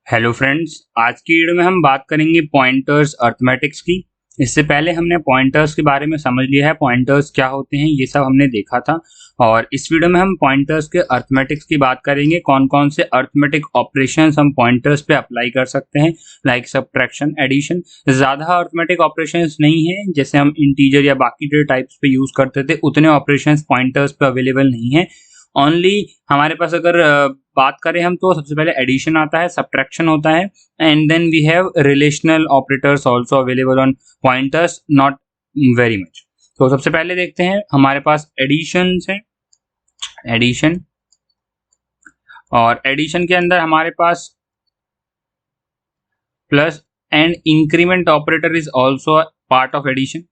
Hello friends, आज की video में हम बात करेंगे पॉइंटर्स अर्थमेटिक्स की। इससे पहले हमने पॉइंटर्स के बारे में समझ लिया है, पॉइंटर्स क्या होते हैं ये सब हमने देखा था। और इस वीडियो में हम पॉइंटर्स के अर्थमेटिक्स की बात करेंगे, कौन कौन से अर्थमेटिक ऑपरेशंस हम पॉइंटर्स पे अप्लाई कर सकते हैं, लाइक सब्ट्रैक्शन, एडिशन। ज़्यादा अर्थमेटिक ऑपरेशंस नहीं है, जैसे हम इंटीजर या बाकी डेटा टाइप्स पे यूज़ करते थे उतने ऑपरेशंस पॉइंटर्स पे अवेलेबल नहीं है। ओनली हमारे पास अगर बात करें हम तो सबसे पहले एडिशन आता है, सब्ट्रैक्शन होता है, and then we have relational operators also available on pointers, not very much. तो सबसे पहले देखते हैं हमारे पास एडिशन है। एडिशन, और एडिशन के अंदर हमारे पास plus and increment operator is also part of addition.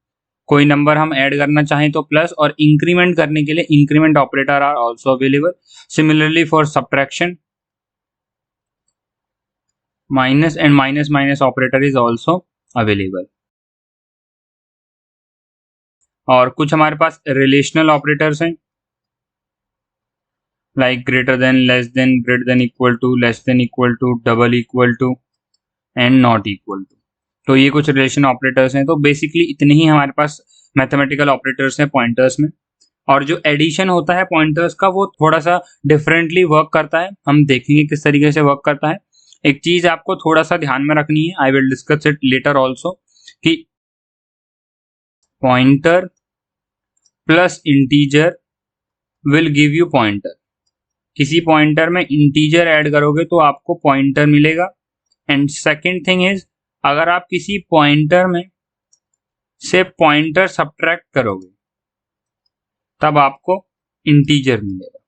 कोई नंबर हम ऐड करना चाहें तो प्लस, और इंक्रीमेंट करने के लिए increment operator are also available. Similarly for subtraction, minus and minus minus operator is also available. और कुछ हमारे पास रिलेशनल ऑपरेटर्स हैं, like greater than, less than, greater than equal to, less than equal to, double equal to and not equal to. तो ये कुछ relation operators हैं। तो बेसिकली इतने ही हमारे पास मैथमेटिकल ऑपरेटर्स हैं पॉइंटर्स में। और जो एडिशन होता है पॉइंटर्स का वो थोड़ा सा डिफरेंटली वर्क करता है, हम देखेंगे किस तरीके से वर्क करता है। एक चीज आपको थोड़ा सा ध्यान में रखनी है, I will discuss it later also, कि pointer plus integer will give you pointer. किसी पॉइंटर में इंटीजर ऐड करोगे तो आपको पॉइंटर मिलेगा। एंड सेकेंड थिंग इज, अगर आप किसी पॉइंटर में से पॉइंटर सब्ट्रैक्ट करोगे तब आपको इंटीजर मिलेगा।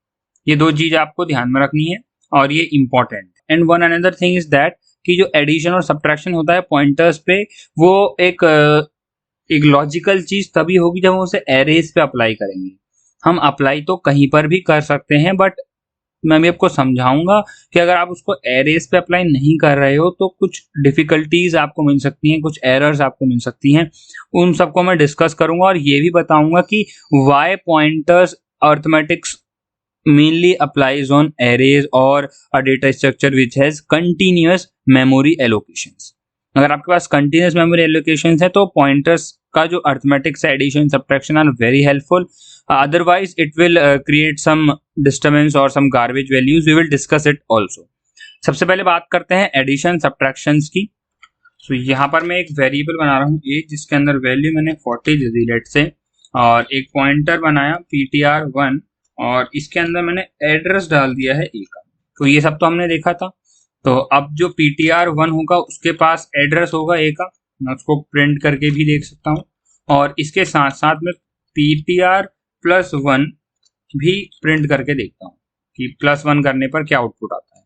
ये दो चीज आपको ध्यान में रखनी है और ये important. And one another thing is that कि जो एडिशन और सब्ट्रैक्शन होता है पॉइंटर्स पे, वो एक लॉजिकल चीज तभी होगी जब हम उसे एरेज पे अप्लाई करेंगे। हम अप्लाई तो कहीं पर भी कर सकते हैं, बट मैं भी आपको समझाऊंगा कि अगर आप उसको एरेज पे अप्लाई नहीं कर रहे हो तो कुछ डिफिकल्टीज आपको मिल सकती हैं, कुछ एरर्स आपको मिल सकती हैं। उन सबको मैं डिस्कस करूंगा और ये भी बताऊंगा कि why pointers arithmetics mainly applies on arrays or a data structure which has continuous memory allocations। अगर आपके पास continuous memory allocations है तो pointers का जो arithmetic से addition subtraction are very helpful, otherwise it will create some disturbance or some garbage values, we will discuss it also। सबसे पहले बात करते हैं addition subtractions की। तो यहाँ पर मैं एक वेरिएबल बना रहा हूँ a, जिसके अंदर वैल्यू मैंने 40 दे दी लेट से, और एक पॉइंटर बनाया ptr1, और इसके अंदर मैंने एड्रेस डाल दिया है ए का। तो ये सब तो हमने देखा था। तो अब जो ptr1 होगा उसके पास एड्रेस होगा ए का, मैं उसको प्रिंट करके भी देख सकता हूँ, और इसके साथ साथ में ptr+1 भी प्रिंट करके देखता हूँ कि +1 करने पर क्या आउटपुट आता है।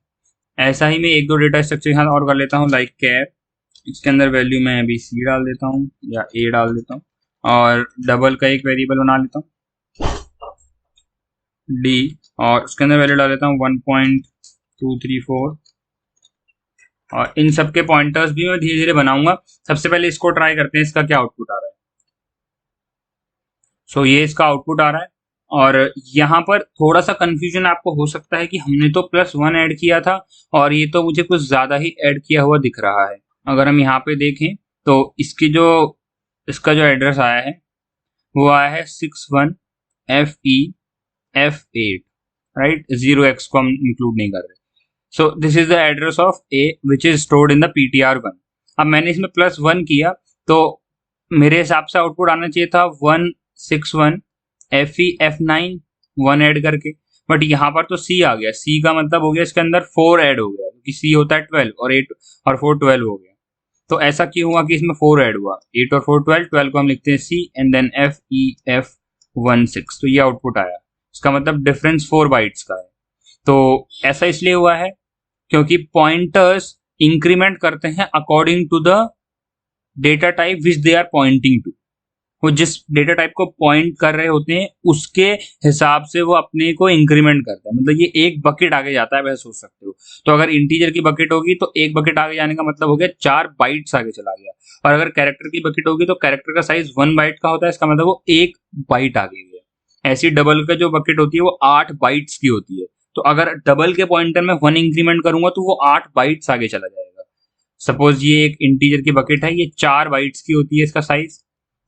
ऐसा ही मैं एक दो डेटा स्ट्रक्चर यहाँ और कर लेता हूँ, लाइक कैर, इसके अंदर वैल्यू मैं अभी सी डाल देता हूँ या ए डाल देता हूँ, और डबल का एक वेरिएबल बना लेता हूँ डी, और उसके अंदर वैल्यू डाल देता हूँ 1.234। और इन सब के पॉइंटर्स भी मैं धीरे धीरे बनाऊंगा। सबसे पहले इसको ट्राई करते हैं, इसका क्या आउटपुट आ रहा है। सो ये इसका आउटपुट आ रहा है। और यहाँ पर थोड़ा सा कंफ्यूजन आपको हो सकता है कि हमने तो +1 ऐड किया था और ये तो मुझे कुछ ज़्यादा ही ऐड किया हुआ दिख रहा है। अगर हम यहाँ पे देखें तो इसका जो एड्रेस आया है वो आया है 61FE राइट, 0x को हम इंक्लूड नहीं कर रहे। सो this is the address of A which is stored in the ptr1। अब मैंने इसमें +1 किया तो मेरे हिसाब से आउटपुट आना चाहिए था 161FE9 1 ऐड करके, बट यहाँ पर तो C आ गया। C का मतलब हो गया इसके अंदर 4 ऐड हो गया, क्योंकि C होता है 12 और 8 और 4 12 हो गया। तो ऐसा क्यों हुआ कि इसमें 4 ऐड हुआ, 8 और 4 12, 12 को हम लिखते हैं C एंड देन FEF16। तो ये आउटपुट आया, इसका मतलब डिफरेंस 4 बाइट्स का है। तो ऐसा इसलिए हुआ है क्योंकि पॉइंटर्स इंक्रीमेंट करते हैं according to the data type which they are pointing to. वो जिस डेटा टाइप को पॉइंट कर रहे होते हैं उसके हिसाब से वो अपने को इंक्रीमेंट करते हैं। मतलब ये एक बकेट आगे जाता है, वैसे सोच सकते हो। तो अगर इंटीजर की बकेट होगी तो एक बकेट आगे जाने का मतलब हो गया 4 बाइट्स आगे चला गया, और अगर कैरेक्टर की बकेट होगी तो कैरेक्टर का साइज 1 बाइट का होता है, इसका मतलब वो 1 बाइट आगे गया। ऐसी डबल का जो बकेट होती है वो 8 बाइट्स की होती है, तो अगर डबल के पॉइंटर में 1 इंक्रीमेंट करूंगा तो वो 8 बाइट्स आगे चला जाएगा। सपोज ये एक इंटीजर की बकेट है, ये 4 बाइट्स की होती है इसका साइज,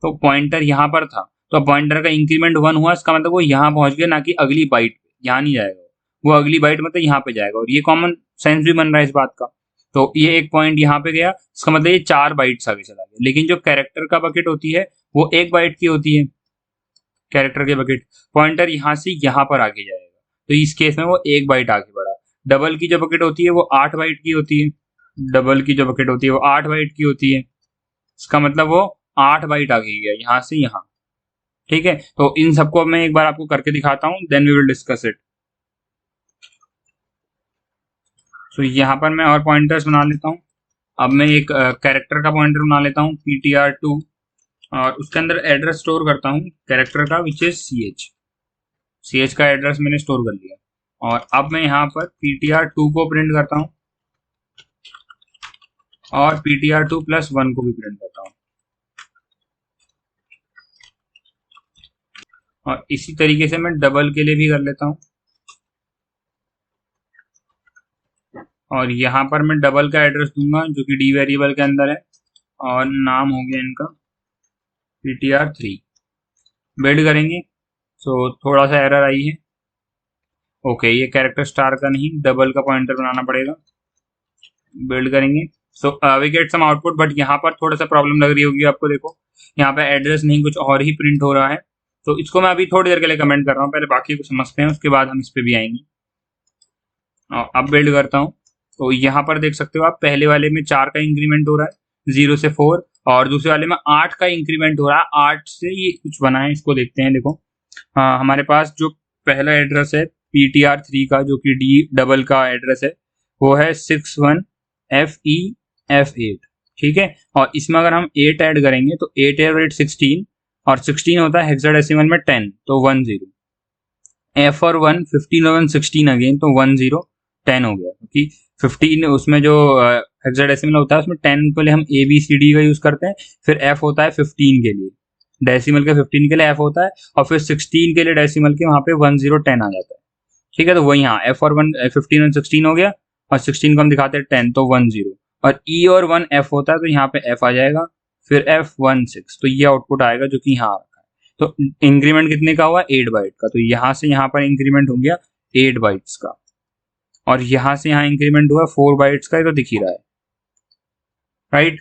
तो पॉइंटर यहाँ पर था, तो पॉइंटर का इंक्रीमेंट 1 हुआ, इसका मतलब वो यहाँ पहुंच गया, ना कि अगली बाइट पे, यहाँ नहीं जाएगा वो अगली बाइट मतलब यहाँ पे जाएगा, और ये कॉमन सेंस भी बन रहा है इस बात का। तो ये एक पॉइंट यहाँ पे गया, इसका मतलब ये 4 बाइट्स आगे चला गया। लेकिन जो कैरेक्टर का बकेट होती है वो 1 बाइट की होती है, कैरेक्टर के बकेट पॉइंटर यहाँ से यहाँ पर आगे जाएगा, तो इस केस में वो 1 बाइट आगे बढ़ा। डबल की जो बकेट होती है वो 8 बाइट की होती है, डबल की जो बकेट होती है वो 8 बाइट की होती है, इसका मतलब वो 8 बाइट आगे गया यहाँ से यहाँ। ठीक है, तो इन सबको मैं एक बार आपको करके दिखाता हूँ, then we will discuss it. तो यहाँ पर मैं और पॉइंटर्स बना लेता हूँ। अब मैं एक कैरेक्टर का पॉइंटर बना लेता हूँ ptr2, और उसके अंदर एड्रेस स्टोर करता हूँ कैरेक्टर का, विच इज ch का एड्रेस मैंने स्टोर कर लिया। और अब मैं यहाँ पर ptr2 को प्रिंट करता हूँ और ptr2+1 को भी प्रिंट करता हूँ, और इसी तरीके से मैं डबल के लिए भी कर लेता हूँ। और यहाँ पर मैं डबल का एड्रेस दूंगा जो कि डी वेरिएबल के अंदर है, और नाम हो गया इनका ptr3। बिल्ड करेंगे, तो थोड़ा सा एरर आई है। ओके, ये कैरेक्टर स्टार का नहीं, डबल का पॉइंटर बनाना पड़ेगा। बिल्ड करेंगे, so we get some output, but यहाँ पर थोड़ा सा प्रॉब्लम लग रही होगी आपको। देखो यहाँ पे एड्रेस नहीं, कुछ और ही प्रिंट हो रहा है, तो इसको मैं अभी थोड़ी देर के लिए कमेंट कर रहा हूँ, पहले बाकी को समझते हैं, उसके बाद हम इस पे भी आएंगे। अब बिल्ड करता हूँ, तो यहाँ पर देख सकते हो आप, पहले वाले में 4 का इंक्रीमेंट हो रहा है 0 से 4, और दूसरे वाले में 8 का इंक्रीमेंट हो रहा है 8 से। ये कुछ बना है, इसको देखते हैं। देखो हमारे पास जो पहला एड्रेस है ptr3 का, जो कि डी डबल का एड्रेस है, वो है 61FEF8। ठीक है, और इसमें अगर हम 8 ऐड करेंगे तो 8 8 16, और 16 होता है हेक्साडेसिमल में 10, तो 10। F और 1 15 और 16 अगेन, तो 10 10 हो गया, क्योंकि 15 उसमें जो हेक्साडेसिमल होता है उसमें 10 के लिए हम ABCD का यूज करते हैं, फिर F होता है 15 के लिए, डेसिमल के 15 के लिए F होता है, और फिर 16 के लिए डेसिमल के वहां पे 10 10 आ जाता है। ठीक है, तो वही यहाँ F और 1 15 और 16 हो गया, और 16 को हम दिखाते हैं 10, तो 10, और E और 1 F होता है, तो यहाँ पे F आ जाएगा, फिर F16, तो ये आउटपुट आएगा जो कि यहाँ आ रखा है। तो इंक्रीमेंट कितने का हुआ, 8 बाइट का, तो यहाँ से यहाँ पर इंक्रीमेंट हो गया 8 बाइट्स का, और यहां से यहां इंक्रीमेंट हुआ 4 बाइट्स का, ये तो दिख ही रहा है, राइट।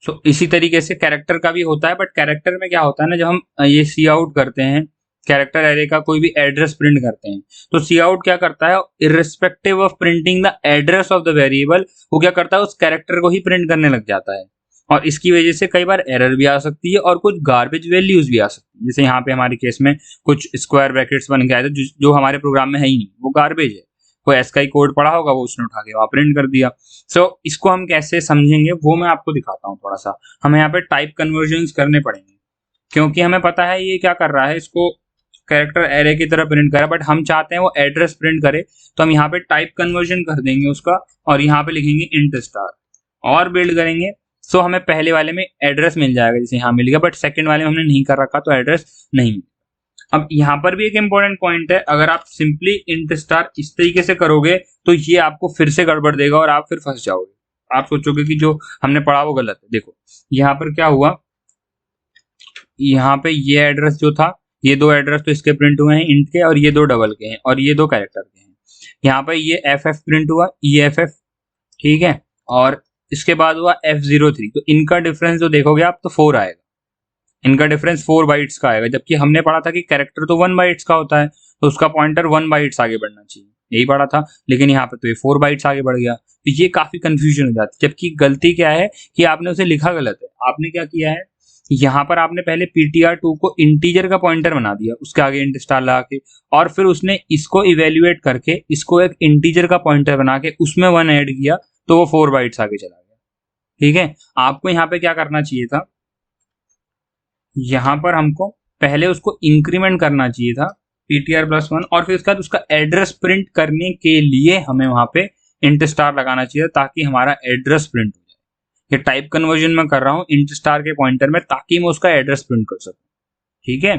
सो इसी तरीके से कैरेक्टर का भी होता है, बट कैरेक्टर में क्या होता है ना, जब हम ये सी आउट करते हैं, कैरेक्टर एरे का कोई भी एड्रेस प्रिंट करते हैं, तो सी आउट क्या करता है, irrespective of printing the address of the variable, वो क्या करता है, उस कैरेक्टर को ही प्रिंट करने लग जाता है, और इसकी वजह से कई बार एरर भी आ सकती है और कुछ गार्बेज वैल्यूज भी आ सकती है। जैसे यहाँ पे हमारे केस में कुछ स्क्वायर ब्रैकेट्स बन के आए थे, जो हमारे प्रोग्राम में है ही नहीं, वो गार्बेज है, कोई एसकाई कोड पड़ा होगा, वो उसने उठा के वहां प्रिंट कर दिया। सो इसको हम कैसे समझेंगे वो मैं आपको दिखाता हूँ थोड़ा सा। हमें यहाँ पे टाइप कन्वर्जन करने पड़ेंगे, क्योंकि हमें पता है ये क्या कर रहा है, इसको कैरेक्टर एरे की तरह प्रिंट करे, बट हम चाहते हैं वो एड्रेस प्रिंट करे, तो हम यहाँ पे टाइप कन्वर्जन कर देंगे उसका, और यहाँ पे लिखेंगे इंट स्टार, और बिल्ड करेंगे। सो हमें पहले वाले में एड्रेस मिल जाएगा, जैसे यहाँ मिल गया, बट सेकंड वाले में हमने नहीं कर रखा, तो एड्रेस नहीं मिलेगा। अब यहाँ पर भी एक इंपॉर्टेंट पॉइंट है, अगर आप सिंपली इंट स्टार इस तरीके से करोगे तो ये आपको फिर से गड़बड़ देगा और आप फिर फंस जाओगे, आप सोचोगे कि जो हमने पढ़ा वो गलत है। देखो यहाँ पर क्या हुआ, यहाँ पे ये एड्रेस जो था, ये 2 एड्रेस तो इसके प्रिंट हुए हैं इंट के, और ये 2 डबल के हैं, और ये 2 कैरेक्टर के हैं। यहाँ पे ये FF प्रिंट हुआ, EFF, ठीक है, और इसके बाद हुआ F03, तो इनका डिफरेंस जो देखोगे आप तो 4 आएगा, इनका डिफरेंस 4 बाइट्स का आएगा, जबकि हमने पढ़ा था कि कैरेक्टर तो 1 बाइट्स का होता है, तो उसका पॉइंटर 1 बाइट्स आगे बढ़ना चाहिए, यही पढ़ा था, लेकिन यहाँ पे तो ये 4 बाइट्स आगे बढ़ गया, तो ये काफी कंफ्यूजन हो जाती है। जबकि गलती क्या है कि आपने उसे लिखा गलत है। आपने क्या किया है, यहाँ पर आपने पहले ptr2 को इंटीजर का पॉइंटर बना दिया, उसके आगे इंट स्टार लगा के, और फिर उसने इसको इवेल्युएट करके इसको एक इंटीजर का पॉइंटर बना के उसमें 1 ऐड किया, तो वो 4 बाइट्स आगे चला गया। ठीक है, आपको यहाँ पे क्या करना चाहिए था, यहाँ पर हमको पहले उसको इंक्रीमेंट करना चाहिए था ptr+1, और फिर उसके बाद उसका एड्रेस प्रिंट करने के लिए हमें वहां पे इंट स्टार लगाना चाहिए, ताकि हमारा एड्रेस प्रिंट हो जाए। ये टाइप कन्वर्जन में कर रहा हूँ इंट स्टार के पॉइंटर में, ताकि मैं उसका एड्रेस प्रिंट कर सकूं। ठीक है,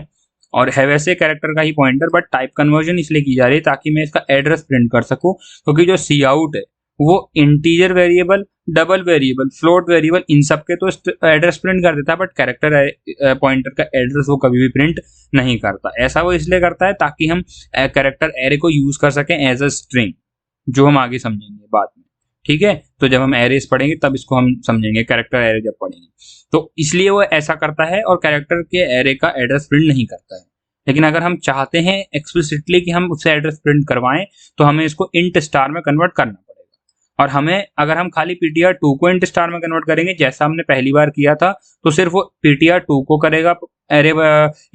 और है वैसे कैरेक्टर का ही पॉइंटर, बट टाइप कन्वर्जन इसलिए की जा रही है ताकि मैं इसका एड्रेस प्रिंट कर सकूं, क्योंकि जो सी आउट है वो integer variable, double variable, float variable, इन सब के तो एड्रेस प्रिंट कर देता है, बट कैरेक्टर पॉइंटर का एड्रेस वो कभी भी प्रिंट नहीं करता। ऐसा वो इसलिए करता है ताकि हम कैरेक्टर एरे को यूज कर सकें एज अ स्ट्रिंग, जो हम आगे समझेंगे बाद में। ठीक है, तो जब हम एरेस पढ़ेंगे तब इसको हम समझेंगे, कैरेक्टर एरे जब पढ़ेंगे तो इसलिए वो ऐसा करता है और कैरेक्टर के एरे का एड्रेस प्रिंट नहीं करता है। लेकिन अगर हम चाहते हैं एक्सप्लिसिटली कि हम उससे एड्रेस प्रिंट करवाएं तो हमें इसको इंट स्टार में कन्वर्ट करना पड़ेगा। और हमें अगर हम खाली ptr2 को इंट स्टार में कन्वर्ट करेंगे जैसा हमने पहली बार किया था, तो सिर्फ वो ptr2 को करेगा एरे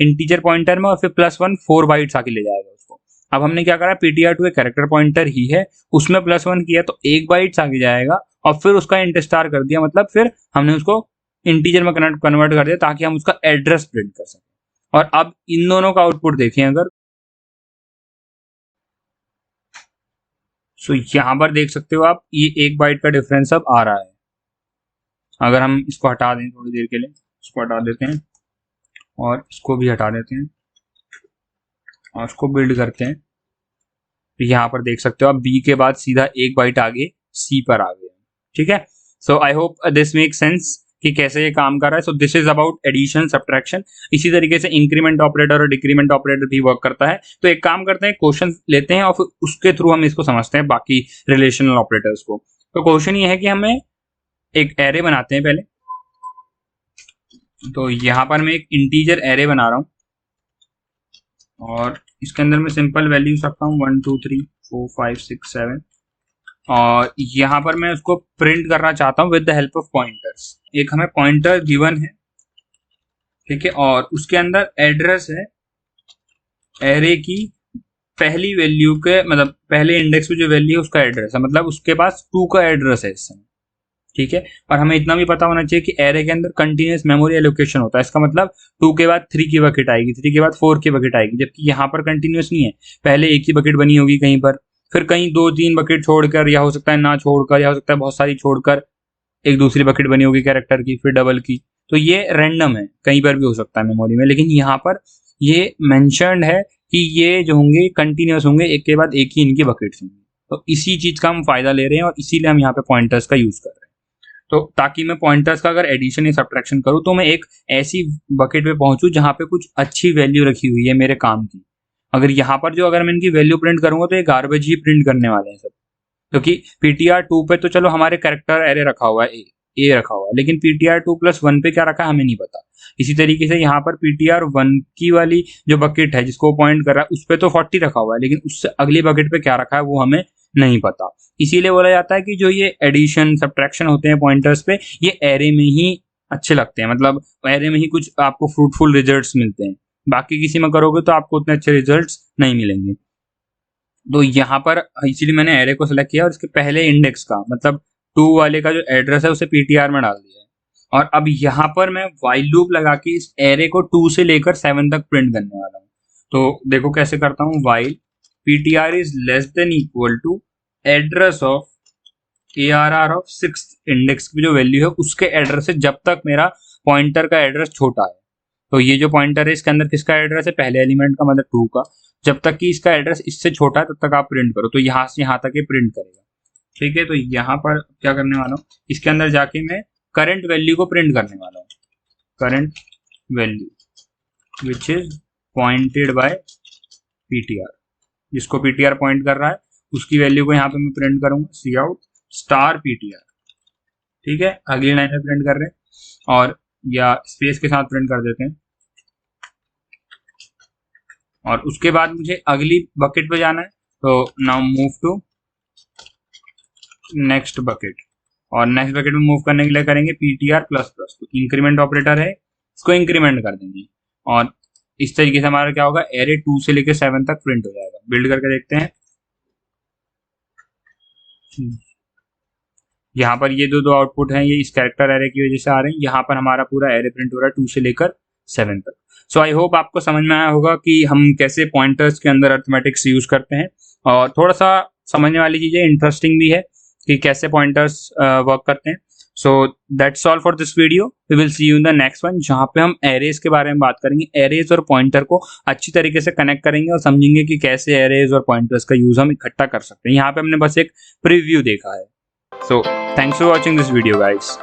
इंटीजर पॉइंटर में और फिर +1 4 बाइट्स आके ले जाएगा उसको। अब हमने क्या करा, ptr2 एक कैरेक्टर पॉइंटर ही है, उसमें +1 किया तो 1 बाइट्स आगे जाएगा और फिर उसका इंट स्टार कर दिया, मतलब फिर हमने उसको इंटीजर में कन्वर्ट कर दिया ताकि हम उसका एड्रेस प्रिंट कर सकें। और अब इन दोनों का आउटपुट देखें अगर, सो यहां पर देख सकते हो आप, ये 1 बाइट का डिफरेंस अब आ रहा है। अगर हम इसको हटा दें थोड़ी देर के लिए, इसको हटा देते हैं और इसको भी हटा देते हैं और इसको बिल्ड करते हैं, तो यहाँ पर देख सकते हो आप बी के बाद सीधा 1 बाइट आगे सी पर आ गया। ठीक है, so I hope this make sense कि कैसे ये काम कर रहा है। So this is about addition subtraction. इसी तरीके से इंक्रीमेंट ऑपरेटर और डिक्रीमेंट ऑपरेटर भी वर्क करता है। तो एक काम करते हैं, क्वेश्चन लेते हैं और फिर उसके थ्रू हम इसको समझते हैं बाकी रिलेशनल ऑपरेटर्स को। तो क्वेश्चन ये है कि हमें एक एरे बनाते हैं पहले। तो यहाँ पर मैं एक इंटीजर एरे बना रहा हूँ और इसके अंदर मैं सिंपल वैल्यूज रखता हूँ 1 2 3 4 5 6 7 और यहाँ पर मैं उसको प्रिंट करना चाहता हूँ with the help of pointers. एक हमें पॉइंटर गिवन है, ठीक है, और उसके अंदर एड्रेस है एरे की पहली वैल्यू के, मतलब पहले इंडेक्स में जो वैल्यू है उसका एड्रेस है, मतलब उसके पास 2 का एड्रेस है इस समय। ठीक है, और हमें इतना भी पता होना चाहिए कि एरे के अंदर कंटिन्यूअस मेमोरी एलोकेशन होता है। इसका मतलब 2 के बाद 3 की बकेट आएगी, 3 के बाद 4 की बकेट आएगी, जबकि यहाँ पर कंटिन्यूअस नहीं है। पहले एक ही बकेट बनी होगी कहीं पर, फिर कहीं 2-3 बकेट छोड़कर, या हो सकता है ना छोड़कर, या हो सकता है बहुत सारी छोड़कर एक दूसरी बकेट बनी होगी कैरेक्टर की, फिर डबल की। तो ये रैंडम है, कहीं पर भी हो सकता है मेमोरी में, लेकिन यहाँ पर ये मेंशन्ड है कि ये जो होंगे कंटिन्यूअस होंगे, एक के बाद एक ही इनकी बकेट्स होंगी। तो इसी चीज का हम फायदा ले रहे हैं और इसीलिए हम यहाँ पे पॉइंटर्स का यूज कर रहे हैं। तो ताकि मैं पॉइंटर्स का अगर एडिशन या सब्ट्रैक्शन करूँ तो मैं एक ऐसी बकेट पे पहुंचूं जहां पे कुछ अच्छी वैल्यू रखी हुई है मेरे काम की। अगर यहाँ पर अगर मैं इनकी वैल्यू प्रिंट करूंगा तो ये गार्बेज ही प्रिंट करने वाले हैं सब, क्योंकि ptr2 पे तो चलो हमारे कैरेक्टर एरे रखा हुआ है, ए रखा हुआ है, लेकिन ptr2+1 पे क्या रखा है हमें नहीं पता। इसी तरीके से यहाँ पर ptr1 की वाली जो बकेट है जिसको पॉइंट कर रहा है उस पे तो 40 रखा हुआ है, लेकिन उससे अगली बकेट पे क्या रखा है वो हमें नहीं पता। इसीलिए बोला जाता है कि जो ये एडिशन सब्ट्रैक्शन होते हैं पॉइंटर्स पे, ये एरे में ही अच्छे लगते हैं, मतलब एरे में ही कुछ आपको फ्रूटफुल रिजल्ट्स मिलते हैं। बाकी किसी में करोगे तो आपको उतने अच्छे रिजल्ट्स नहीं मिलेंगे। तो यहाँ पर इसीलिए मैंने एरे को सिलेक्ट किया और इसके पहले इंडेक्स का, मतलब 2 वाले का जो एड्रेस है उसे ptr में डाल दिया है। और अब यहाँ पर मैं व्हाइल लूप लगा के इस एरे को 2 से लेकर 7 तक प्रिंट करने वाला हूँ। तो देखो कैसे करता हूँ, while ptr is less than equal to address of ARR of 6th index की जो वैल्यू है उसके एड्रेस से, जब तक मेरा पॉइंटर का एड्रेस छोटा है। तो ये जो पॉइंटर है इसके अंदर किसका एड्रेस है, पहले एलिमेंट का, मतलब 2 का। जब तक कि इसका एड्रेस इससे छोटा है तब तक आप प्रिंट करो, तो यहाँ से यहाँ तक ये प्रिंट करेगा। ठीक है, तो यहाँ पर क्या करने वाला हूँ, इसके अंदर जाके मैं करंट वैल्यू को प्रिंट करने वाला हूँ, current value which is pointed bye ptr, जिसको ptr पॉइंट कर रहा है उसकी वैल्यू को यहाँ पे मैं प्रिंट करूंगा cout स्टार ptr। ठीक है, अगली लाइन में प्रिंट कर रहे हैं और या स्पेस के साथ प्रिंट कर देते हैं। और उसके बाद मुझे अगली बकेट पे जाना है, तो now move to next bucket, और नेक्स्ट बकेट में मूव करने के लिए करेंगे ptr++, तो इंक्रीमेंट ऑपरेटर है, इसको इंक्रीमेंट कर देंगे और इस तरीके से हमारा क्या होगा, एरे 2 से लेकर 7 तक प्रिंट हो जाएगा। बिल्ड करके देखते हैं। यहाँ पर ये दो आउटपुट हैं, ये इस कैरेक्टर एरे की वजह से आ रहे हैं। यहाँ पर हमारा पूरा एरे प्रिंट हो रहा है 2 से लेकर 7 तक। सो आई होप आपको समझ में आया होगा कि हम कैसे पॉइंटर्स के अंदर अर्थमेटिक्स यूज करते हैं, और थोड़ा सा समझने वाली चीज़ है, इंटरेस्टिंग भी है कि कैसे पॉइंटर्स वर्क करते हैं। So that's all for this video, we will see you in the next one, जहाँ पे हम एरेज के बारे में बात करेंगे। एरेज और पॉइंटर को अच्छी तरीके से कनेक्ट करेंगे और समझेंगे कि कैसे एरेज और पॉइंटर्स का यूज हम इकट्ठा कर सकते हैं। यहाँ पे हमने बस एक प्रीव्यू देखा है। So thanks for watching this video guys.